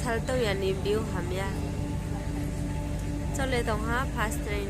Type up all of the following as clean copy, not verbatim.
살도 yani view hamya chole dong ha fast train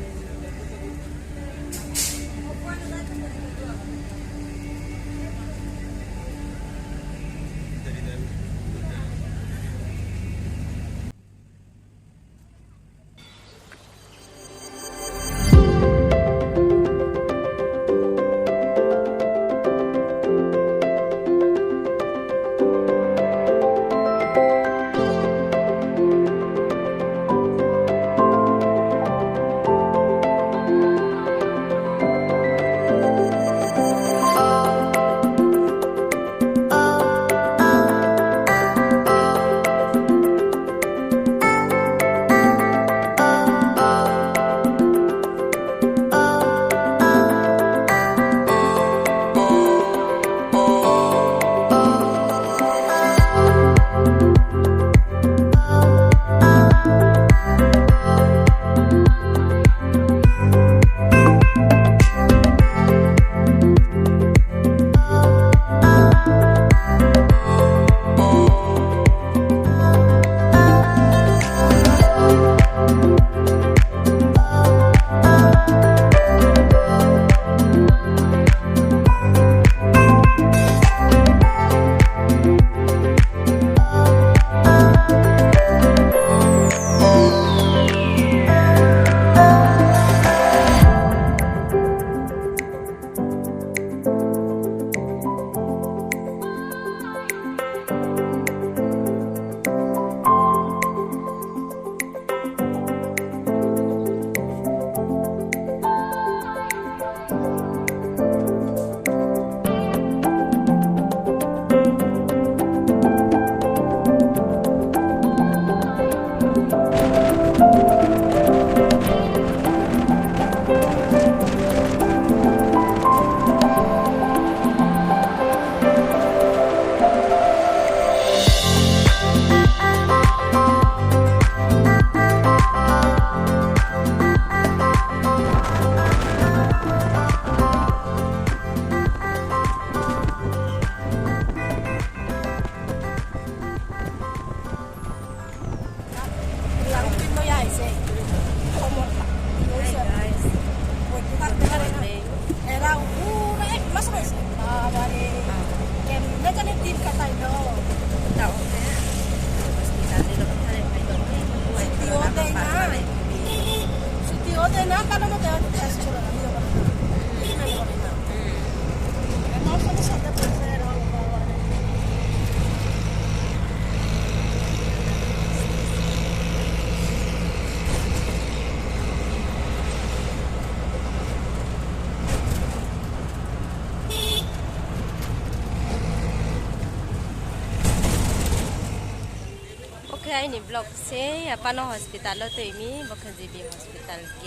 ini blok C apa no hospital lo tuh ini bukan JB hospital G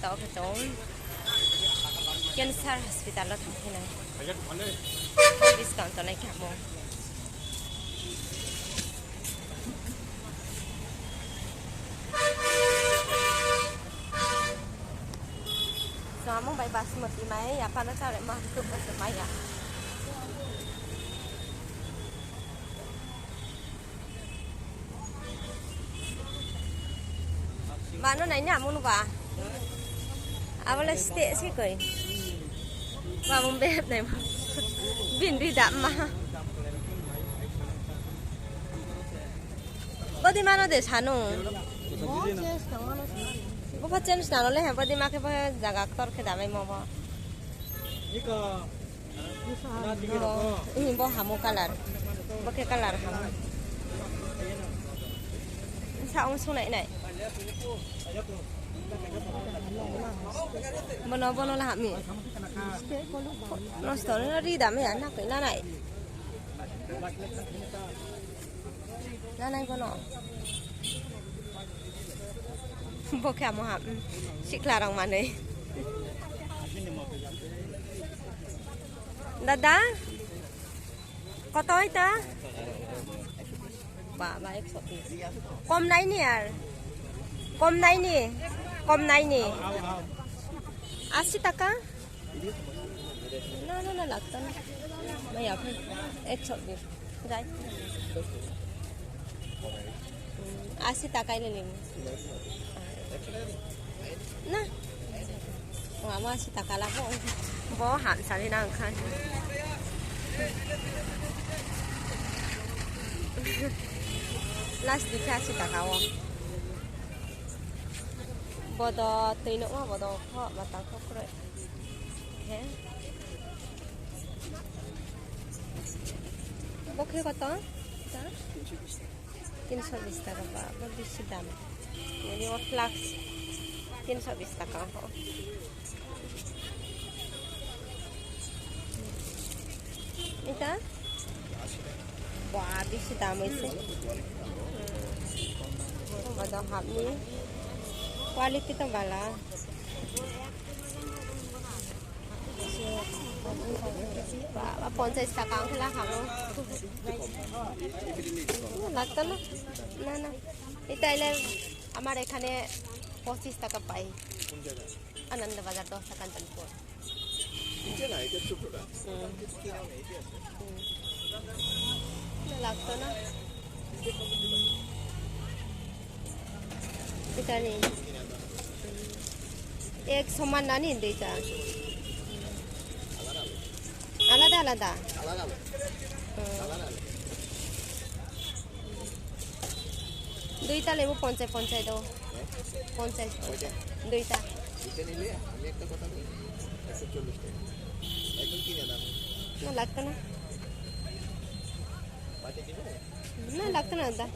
tahu betul cancer hospital lo tuh ini diskon tuh naik kamu kamu bypass mati mai apa no cari mah tuh bersemai ya Mana nanya mun ba? Awalnya stay sih koi. Ba mun bet nih mah. Bin di dam mah. Bodi mana deh sanu? Bapak change nalo leh, bodi make bah jaga aktor ke damai mau ba. Ini bah hamu color. Pakai color hamu. Sao sunai nai. Bono lah kami. Nostor ni dah me anak ke nanai. Nanai bono. Bokeh mau ham. Siklar orang mana? Dada, kau itu? Baik sopi. Kom naik ni ar. Kom naik ni. Asyik tak kan? Nah, lagtan. Mai apa? 120. Right. Asi takai lelim. Nah. Wah, masih takala bo han sari nang kan. Last dikasih takawa. Bodo tino mah bodo kok batang kok kure. He. Bokhe kota? 320 টাকা বা বেশি দাম মানে ও ফ্লাক্স 320 টাকা এটা বাহ বেশি দাম হইছে বাদা হাবনি কোয়ালিটি তো ভালো বাবা 50 টাকা খেলা খাবো লাগতো না না না এটা এলে আমার এখানে 25 টাকা পাই আনন্দ বাজার 10 টাকা কাঞ্চনপুর লাগতো না এটা নেই এক সমান না নিন দুইটা আলাদা আলাদা দুইটা লেবু 50 দাও 50 দুইটা নিলে আমি একটা কথা বলি 140 টাকা এখন কিনে দাও না লাগতো না বাটে কিনে না লাগতো না দা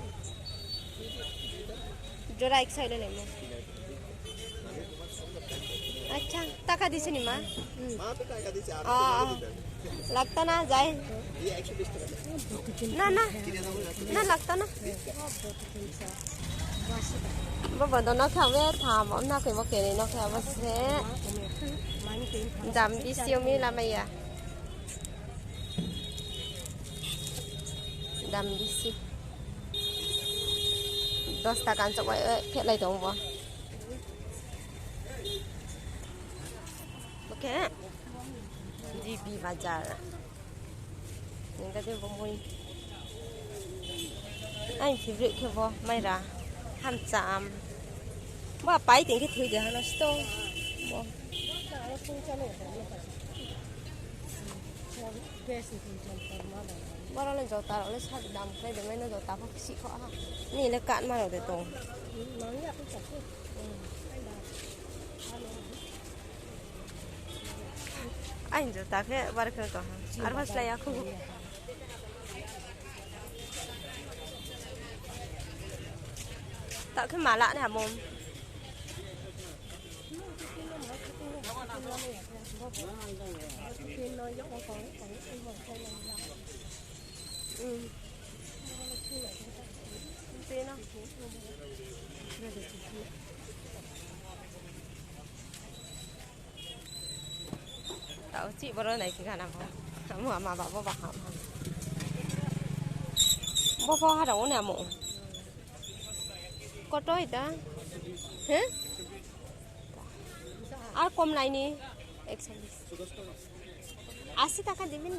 জোড়া 100 ले लेमु अच्छा টাকা দিছে নি মা মা তো টাকা দিছে আর লাগতো না যাই এই 120 টাকা না না না লাগতো না বাবা দনা খাবে থাম না কই বকে নি না খাবে সে দাম বেশি মি লামাইয়া দাম বেশি 10 টাকা আনছো ফেলাই দাও বো oke GB Bazar yang tadi bomoy anh favorite ke bo mai ra ham cham ba pai tiếng cái thứ gì nó store bo ba nó lên dầu ta nó lên sát đầm cái để mấy nó dầu ta bác sĩ khó ha nè nó cạn mà rồi để tông anh जो ताके वर्क कर कहा और बस लाया को ताके माला ने हमम tao chị bao giờ này cái nào không mà bảo bảo hỏng bao bao hai đầu nè mụ có trôi ta hả আর কম লাইনি 80 টাকা দিবেন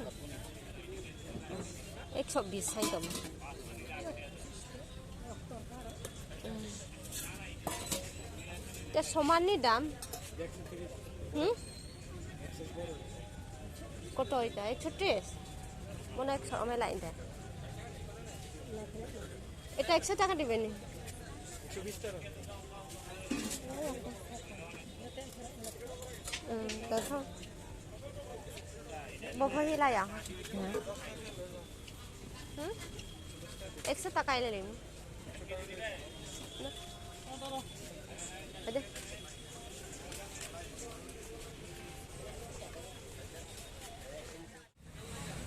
120 চাই তো এটা সমানই দাম কত এটা 130 মনে 100 আমি লাইন দেয় এটা 100 টাকা দিবেন 120 টাকা দেখো বকহি লায়া 100 টাকা এলে নিন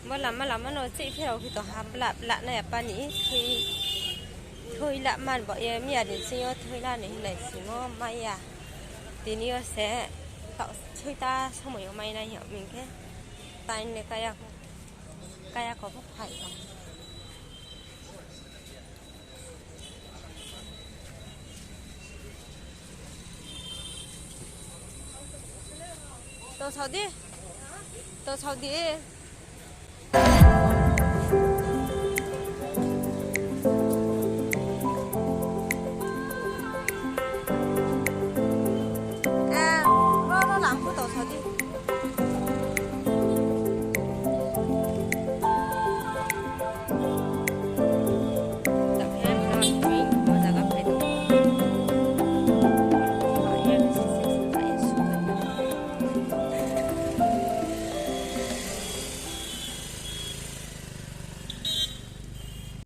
mà làm nó chỉ theo thì tổ hàm lạ này apa nhỉ thì thôi lạ màn bọn em nhà đến sinh thôi là này sinh may à thì như sẽ tạo chơi ta xong rồi may này hiểu mình cái tay này cái có phúc phải không tôi sao đi